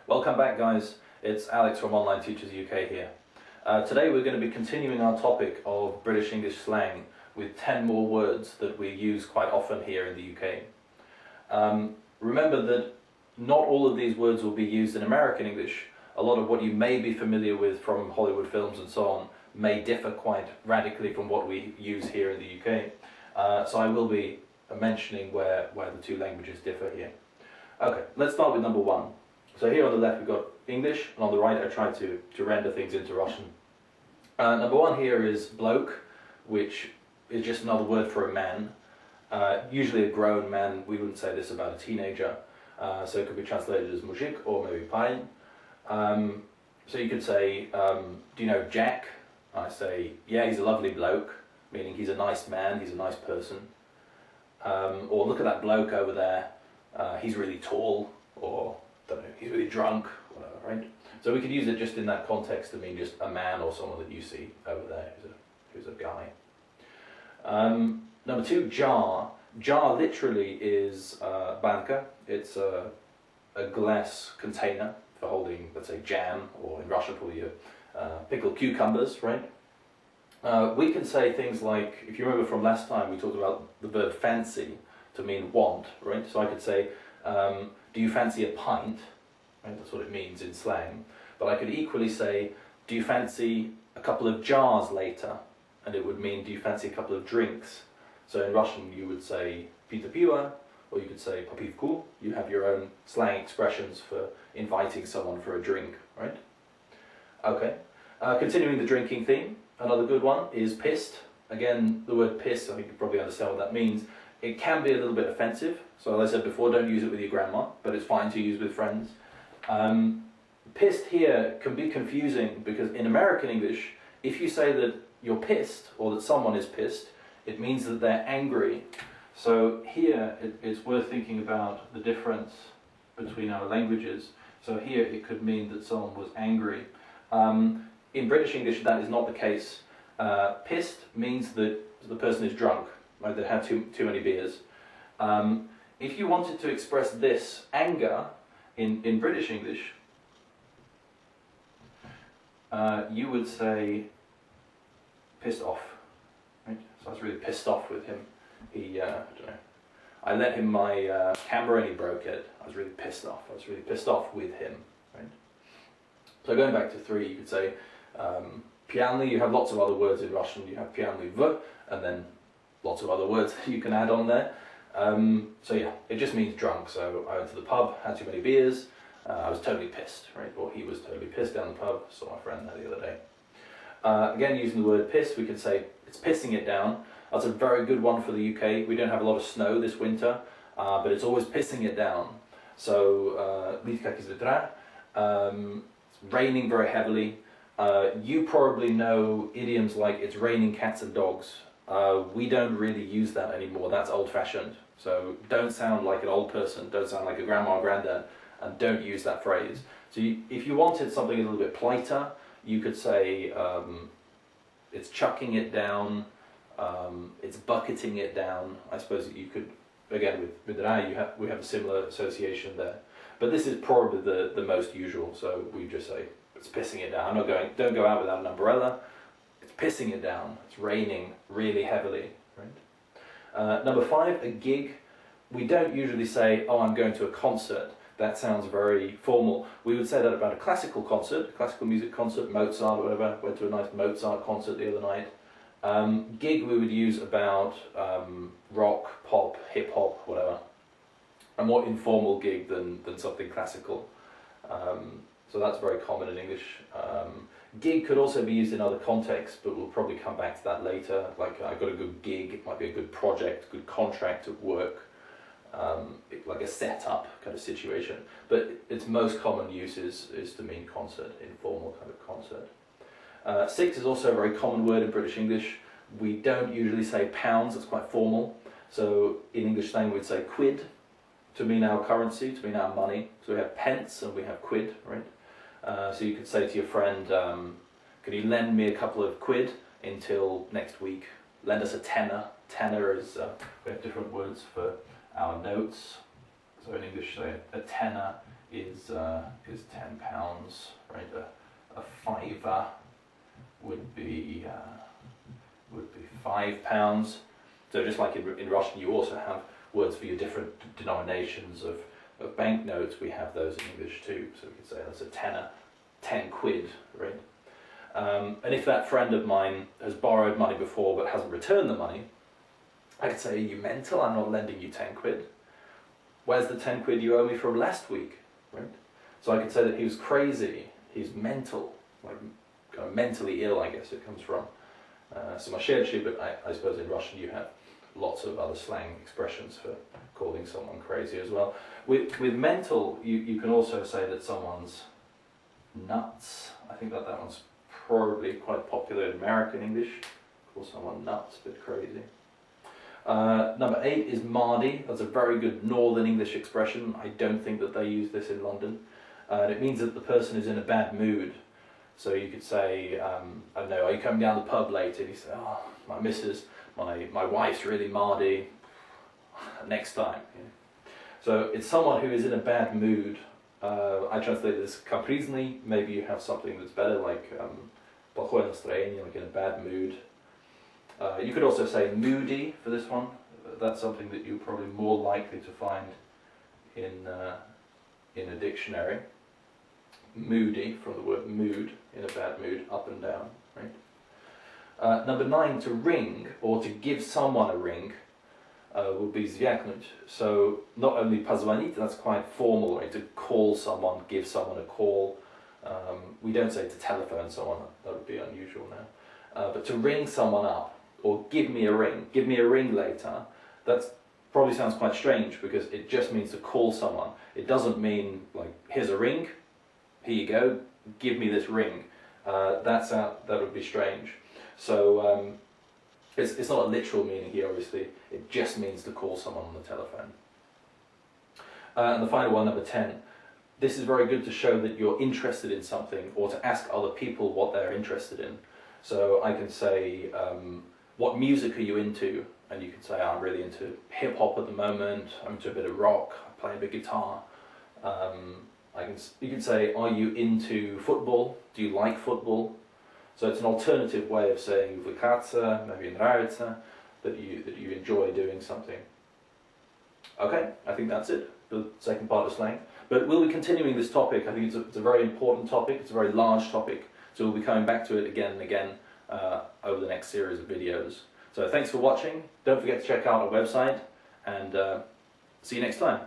Welcome back, guys. It's Alex from Online Teachers UK here. Today we're going to be continuing our topic of British English slang with 10 more words that we use quite often here in the UK. Remember that not all of these words will be used in American English. A lot of what you may be familiar with from Hollywood films and so on may differ quite radically from what we use here in the UK. So I will be mentioning where the two languages differ here. Okay, let's start with number one. So here on the left we've got English, and on the right I tried to render things into Russian. Number one here is bloke, which is just another word for a man. Usually a grown man. We wouldn't say this about a teenager. So it could be translated as mujik or maybe parень. So you could say, do you know Jack? I say, yeah, he's a lovely bloke, meaning he's a nice man, he's a nice person. Or look at that bloke over there, he's really tall, or don't know, he's really drunk, whatever, right? So we could use it just in that context to mean just a man or someone that you see over there who's a guy. Number two, jar. Jar literally is banka. It's a glass container for holding, let's say, jam, or in Russia probably pickled cucumbers, right? We can say things like, if you remember from last time, we talked about the verb fancy to mean want, right? So I could say, do you fancy a pint? Right? That's what it means in slang. But I could equally say, do you fancy a couple of jars later? And it would mean, do you fancy a couple of drinks? So in Russian you would say pita piva, or you could say popivku. You have your own slang expressions for inviting someone for a drink, right? Okay, continuing the drinking theme, another good one is pissed. Again, the word piss, I think you probably understand what that means. It can be a little bit offensive, so as I said before, don't use it with your grandma, but it's fine to use with friends. Pissed here can be confusing because in American English, if you say that you're pissed or that someone is pissed, it means that they're angry. So here it's worth thinking about the difference between our languages. So here it could mean that someone was angry. In British English that is not the case. Pissed means that the person is drunk, right? They had too many beers. If you wanted to express this anger in British English, you would say pissed off, right? So I was really pissed off with him. He, I don't know, I lent him my camera and he broke it. I was really pissed off. I was really pissed off with him, right? So going back to three, you could say pianly. You have lots of other words in Russian. You have pianly v, and then lots of other words that you can add on there. So yeah, it just means drunk. So I went to the pub, had too many beers, I was totally pissed, right? Or he was totally pissed down the pub, saw my friend there the other day. Again, using the word piss, we could say it's pissing it down. That's a very good one for the UK. We don't have a lot of snow this winter, but it's always pissing it down. So, it's raining very heavily. You probably know idioms like it's raining cats and dogs. We don't really use that anymore. That's old-fashioned. So don't sound like an old person, don't sound like a grandma or granddad, and don't use that phrase. So if you wanted something a little bit politer, you could say it's chucking it down, it's bucketing it down. I suppose you could, again with ra, we have a similar association there. But this is probably the most usual, so we just say it's pissing it down. Don't go out without an umbrella. It's pissing it down. It's raining really heavily, right? Number five, a gig. We don't usually say, oh, I'm going to a concert. That sounds very formal. We would say that about a classical concert, a classical music concert, Mozart or whatever. Went to a nice Mozart concert the other night. Gig we would use about rock, pop, hip hop, whatever. A more informal gig than something classical. So that's very common in English. Gig could also be used in other contexts, but we'll probably come back to that later. Like, I got a good gig, it might be a good project, good contract of work, like a setup kind of situation. But its most common use is to mean concert, informal kind of concert. Six is also a very common word in British English. We don't usually say pounds, that's quite formal. So in English slang we'd say quid to mean our currency, to mean our money. So we have pence and we have quid, right? So you could say to your friend, can you lend me a couple of quid until next week? Lend us a tenner. Tenner is, we have different words for our notes. So in English, say a tenner is £10, right? A fiver would be £5. So just like in Russian, you also have words for your different denominations of banknotes. We have those in English too. So we could say that's a tenner, 10 quid, right? And if that friend of mine has borrowed money before but hasn't returned the money, I could say, are you mental? I'm not lending you 10 quid. Where's the 10 quid you owe me from last week, right? So I could say that he was crazy, he's mental, like kind of mentally ill, I guess it comes from. So but I suppose in Russian you have lots of other slang expressions for calling someone crazy as well. With mental, you can also say that someone's nuts. I think that one's probably quite popular in American English. Call someone nuts, a bit crazy. Number 8 is mardy. That's a very good Northern English expression. I don't think that they use this in London. And it means that the person is in a bad mood. So you could say, I don't know, are you coming down the pub later? And you say, oh, my missus, my wife's really mardy. Next time. Yeah. So it's someone who is in a bad mood. I translate this capricny. Maybe you have something that's better, like плохое настроение, like in a bad mood. You could also say moody for this one. That's something that you're probably more likely to find in a dictionary. Moody, from the word mood, in a bad mood, up and down, right? Number 9, to ring, or to give someone a ring, would be звякнуть. So not only позвонить, that's quite formal, right? To call someone, give someone a call. We don't say to telephone someone, that would be unusual now. But to ring someone up, or give me a ring later, that probably sounds quite strange because it just means to call someone. It doesn't mean like, here's a ring, here you go, give me this ring. That would be strange. So it's not a literal meaning here, obviously. It just means to call someone on the telephone. And the final one, number 10. This is very good to show that you're interested in something, or to ask other people what they're interested in. So I can say, what music are you into? And you can say, I'm really into hip hop at the moment, I'm into a bit of rock, I play a bit of guitar. You can say, are you into football? Do you like football? So it's an alternative way of saying увлекаться, maybe нравится, that you enjoy doing something. Okay, I think that's it, the second part of slang. But we'll be continuing this topic. I think it's a very important topic, it's a very large topic, so we'll be coming back to it again and again over the next series of videos. So thanks for watching, don't forget to check out our website, and see you next time.